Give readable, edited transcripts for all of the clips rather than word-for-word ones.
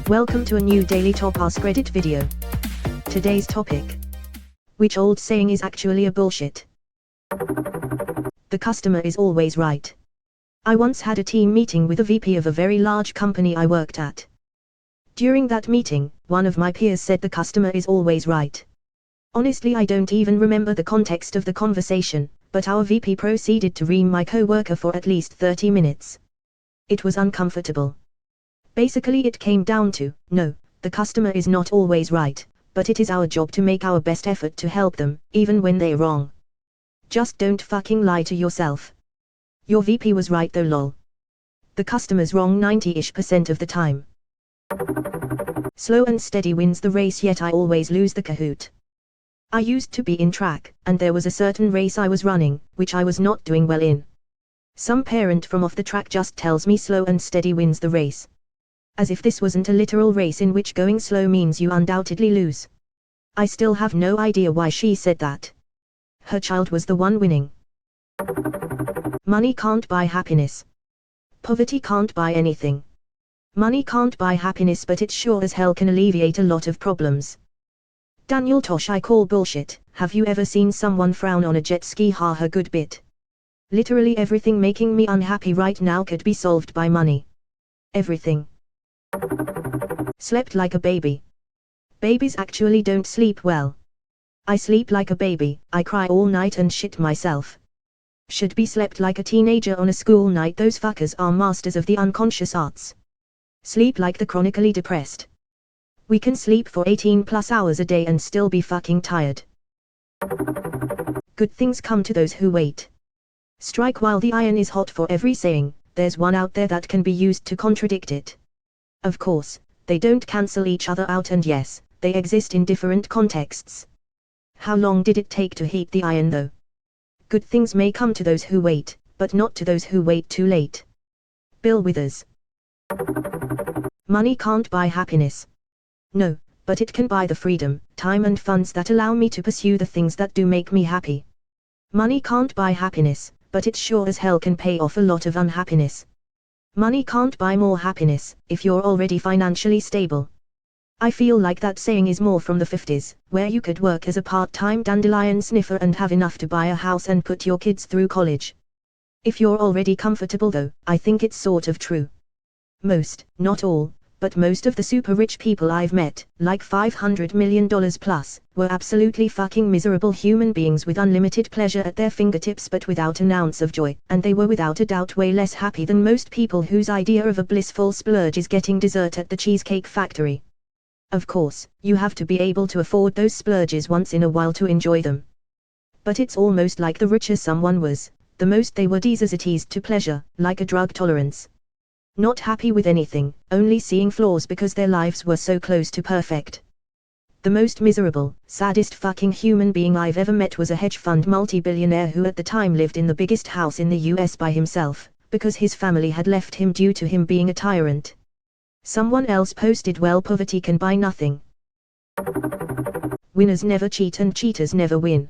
Welcome to a new daily top Askreddit video. Today's topic: which old saying is actually a bullshit? The customer is always right. I once had a team meeting with a VP of a very large company I worked at. During that meeting, one of my peers said the customer is always right. Honestly, I don't even remember the context of the conversation, but our VP proceeded to ream my coworker for at least 30 minutes. It was uncomfortable. Basically it came down to, no, the customer is not always right, but it is our job to make our best effort to help them, even when they're wrong. Just don't fucking lie to yourself. Your VP was right though, lol. The customer's wrong 90% of the time. Slow and steady wins the race, yet I always lose the Kahoot. I used to be in track, and there was a certain race I was running, which I was not doing well in. Some parent from off the track just tells me slow and steady wins the race. As if this wasn't a literal race in which going slow means you undoubtedly lose. I still have no idea why she said that. Her child was the one winning. Money can't buy happiness. Poverty can't buy anything. Money can't buy happiness, but it sure as hell can alleviate a lot of problems. Daniel Tosh: I call bullshit. Have you ever seen someone frown on a jet ski? A good bit. Literally everything making me unhappy right now could be solved by money. Everything. Slept like a baby. Babies actually don't sleep well. I sleep like a baby, I cry all night and shit myself. Should be slept like a teenager on a school night. Those fuckers are masters of the unconscious arts. Sleep like the chronically depressed. We can sleep for 18+ hours a day and still be fucking tired. Good things come to those who wait. Strike while the iron is hot. For every saying, there's one out there that can be used to contradict it. Of course, they don't cancel each other out, and yes, they exist in different contexts. How long did it take to heat the iron though? Good things may come to those who wait, but not to those who wait too late. Bill Withers. Money can't buy happiness. No, but it can buy the freedom, time and funds that allow me to pursue the things that do make me happy. Money can't buy happiness, but it sure as hell can pay off a lot of unhappiness. Money can't buy more happiness, if you're already financially stable. I feel like that saying is more from the 50s, where you could work as a part-time dandelion sniffer and have enough to buy a house and put your kids through college. If you're already comfortable though, I think it's sort of true. Most, not all, but most of the super rich people I've met, like $500 million plus, were absolutely fucking miserable human beings with unlimited pleasure at their fingertips but without an ounce of joy, and they were without a doubt way less happy than most people whose idea of a blissful splurge is getting dessert at the Cheesecake Factory. Of course, you have to be able to afford those splurges once in a while to enjoy them. But it's almost like the richer someone was, the most they were desensitized to pleasure, like a drug tolerance. Not happy with anything, only seeing flaws because their lives were so close to perfect. The most miserable, saddest fucking human being I've ever met was a hedge fund multi-billionaire who at the time lived in the biggest house in the US by himself, because his family had left him due to him being a tyrant. Someone else posted, well, poverty can buy nothing. Winners never cheat and cheaters never win.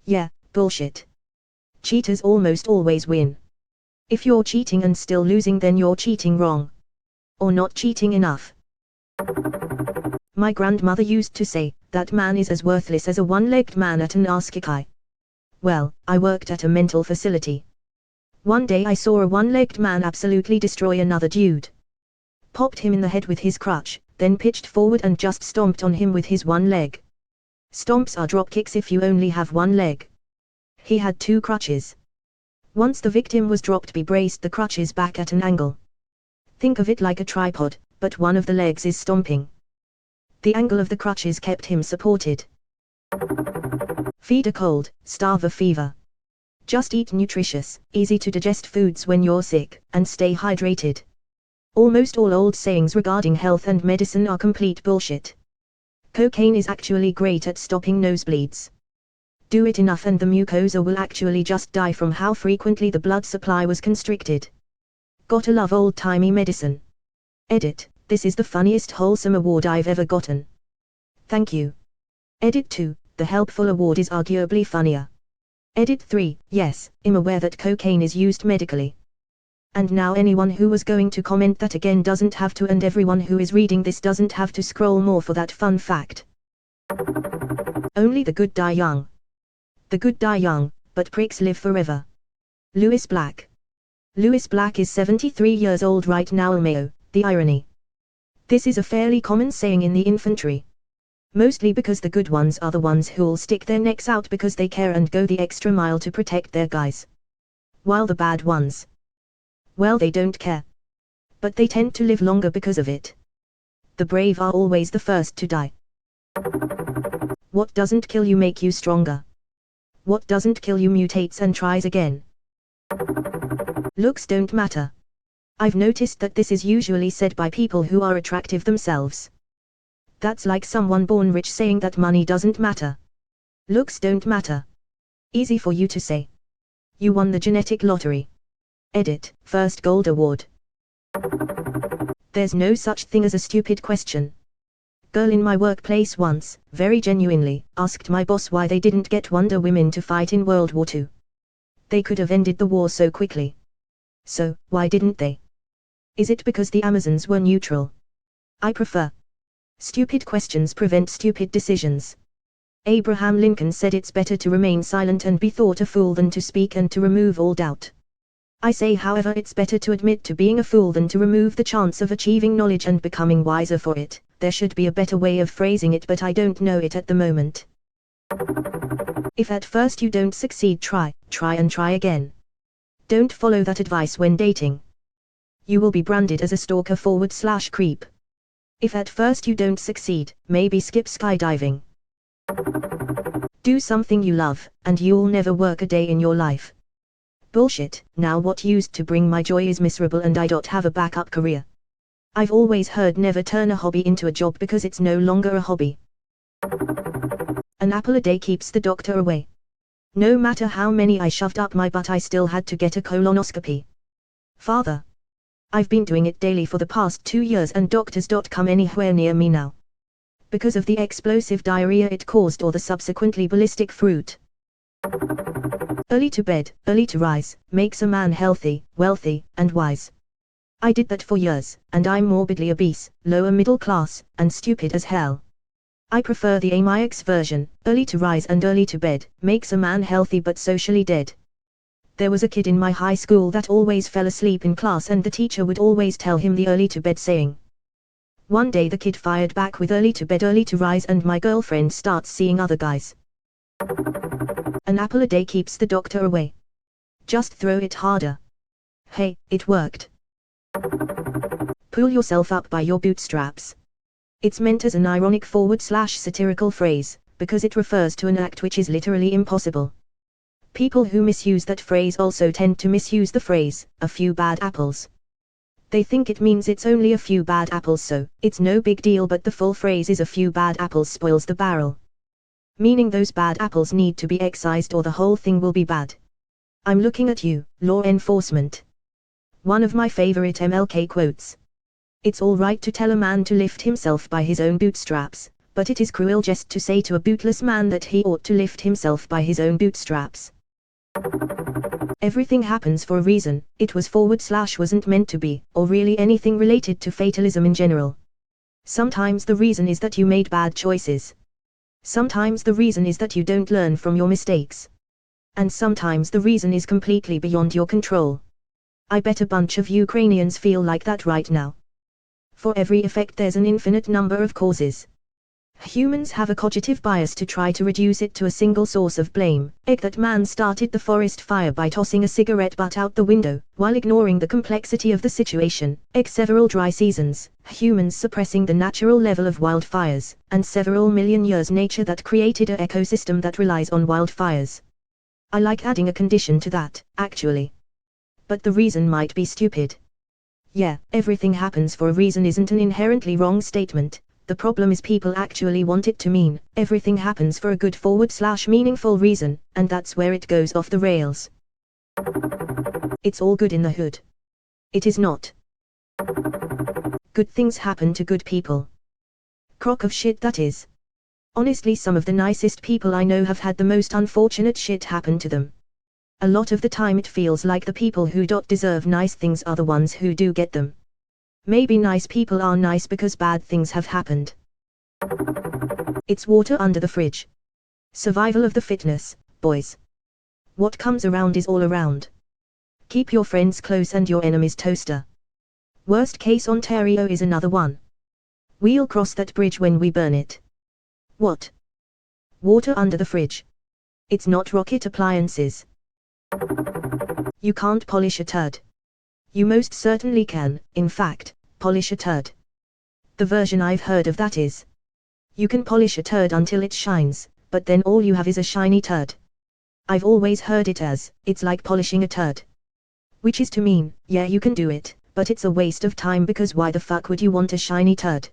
Yeah, bullshit. Cheaters almost always win. If you're cheating and still losing, then you're cheating wrong. Or not cheating enough. My grandmother used to say, that man is as worthless as a one-legged man at an askiki. Well, I worked at a mental facility. One day I saw a one-legged man absolutely destroy another dude. Popped him in the head with his crutch, then pitched forward and just stomped on him with his one leg. Stomps are drop kicks if you only have one leg. He had two crutches. Once the victim was dropped, he braced the crutches back at an angle. Think of it like a tripod, but one of the legs is stomping. The angle of the crutches kept him supported. Feed a cold, starve a fever. Just eat nutritious, easy to digest foods when you're sick, and stay hydrated. Almost all old sayings regarding health and medicine are complete bullshit. Cocaine is actually great at stopping nosebleeds. Do it enough and the mucosa will actually just die from how frequently the blood supply was constricted. Gotta love old-timey medicine. Edit: this is the funniest wholesome award I've ever gotten. Thank you. Edit 2: the helpful award is arguably funnier. Edit 3: yes, I'm aware that cocaine is used medically. And now anyone who was going to comment that again doesn't have to, and everyone who is reading this doesn't have to scroll more for that fun fact. Only the good die young. The good die young, but pricks live forever. Lewis Black. Lewis Black is 73 years old right now. LMAO, the irony. This is a fairly common saying in the infantry. Mostly because the good ones are the ones who'll stick their necks out because they care and go the extra mile to protect their guys. While the bad ones, well, they don't care. But they tend to live longer because of it. The brave are always the first to die. What doesn't kill you make you stronger. What doesn't kill you mutates and tries again. Looks don't matter. I've noticed that this is usually said by people who are attractive themselves. That's like someone born rich saying that money doesn't matter. Looks don't matter. Easy for you to say. You won the genetic lottery. Edit, first gold award. There's no such thing as a stupid question. Girl in my workplace once, very genuinely, asked my boss why they didn't get Wonder Women to fight in World War II. They could have ended the war so quickly. So, why didn't they? Is it because the Amazons were neutral? I prefer. Stupid questions prevent stupid decisions. Abraham Lincoln said it's better to remain silent and be thought a fool than to speak and to remove all doubt. I say, however, it's better to admit to being a fool than to remove the chance of achieving knowledge and becoming wiser for it. There should be a better way of phrasing it, but I don't know it at the moment. If at first you don't succeed, try and try again. Don't follow that advice when dating. You will be branded as a stalker / creep. If at first you don't succeed, maybe skip skydiving. Do something you love, and you'll never work a day in your life. Bullshit. Now what used to bring my joy is miserable and I don't have a backup career. I've always heard never turn a hobby into a job because it's no longer a hobby. An apple a day keeps the doctor away. No matter how many I shoved up my butt, I still had to get a colonoscopy. Father. I've been doing it daily for the past 2 years and doctors don't come anywhere near me now. Because of the explosive diarrhea it caused or the subsequently ballistic fruit. Early to bed, early to rise, makes a man healthy, wealthy, and wise. I did that for years, and I'm morbidly obese, lower middle class, and stupid as hell. I prefer the AMIX version, early to rise and early to bed, makes a man healthy but socially dead. There was a kid in my high school that always fell asleep in class and the teacher would always tell him the early to bed saying. One day the kid fired back with early to bed, early to rise, and my girlfriend starts seeing other guys. An apple a day keeps the doctor away. Just throw it harder. Hey, it worked. Pull yourself up by your bootstraps. It's meant as an ironic / satirical phrase, because it refers to an act which is literally impossible. People who misuse that phrase also tend to misuse the phrase, a few bad apples. They think it means it's only a few bad apples, so it's no big deal, but the full phrase is a few bad apples spoils the barrel. Meaning those bad apples need to be excised or the whole thing will be bad. I'm looking at you, law enforcement. One of my favorite MLK quotes. It's all right to tell a man to lift himself by his own bootstraps, but it is cruel just to say to a bootless man that he ought to lift himself by his own bootstraps. Everything happens for a reason. It was / wasn't meant to be, or really anything related to fatalism in general. Sometimes the reason is that you made bad choices. Sometimes the reason is that you don't learn from your mistakes. And sometimes the reason is completely beyond your control. I bet a bunch of Ukrainians feel like that right now. For every effect there's an infinite number of causes. Humans have a cognitive bias to try to reduce it to a single source of blame, like that man started the forest fire by tossing a cigarette butt out the window, while ignoring the complexity of the situation, like several dry seasons, humans suppressing the natural level of wildfires, and several million years nature that created an ecosystem that relies on wildfires. I like adding a condition to that, actually. But the reason might be stupid. Yeah, everything happens for a reason isn't an inherently wrong statement. The problem is people actually want it to mean, everything happens for a good / meaningful reason, and that's where it goes off the rails. It's all good in the hood. It is not. Good things happen to good people. Crock of shit that is. Honestly, some of the nicest people I know have had the most unfortunate shit happen to them. A lot of the time it feels like the people who don't deserve nice things are the ones who do get them. Maybe nice people are nice because bad things have happened. It's water under the fridge. Survival of the fitness, boys. What comes around is all around. Keep your friends close and your enemies toaster. Worst case Ontario is another one. We'll cross that bridge when we burn it. What? Water under the fridge. It's not rocket appliances. You can't polish a turd. You most certainly can, in fact, polish a turd. The version I've heard of that is, you can polish a turd until it shines, but then all you have is a shiny turd. I've always heard it as, it's like polishing a turd. Which is to mean, yeah, you can do it, but it's a waste of time because why the fuck would you want a shiny turd?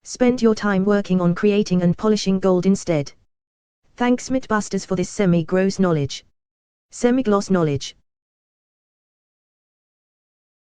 Spend your time working on creating and polishing gold instead. Thanks Mythbusters for this semi-gross knowledge. Semi-gloss knowledge.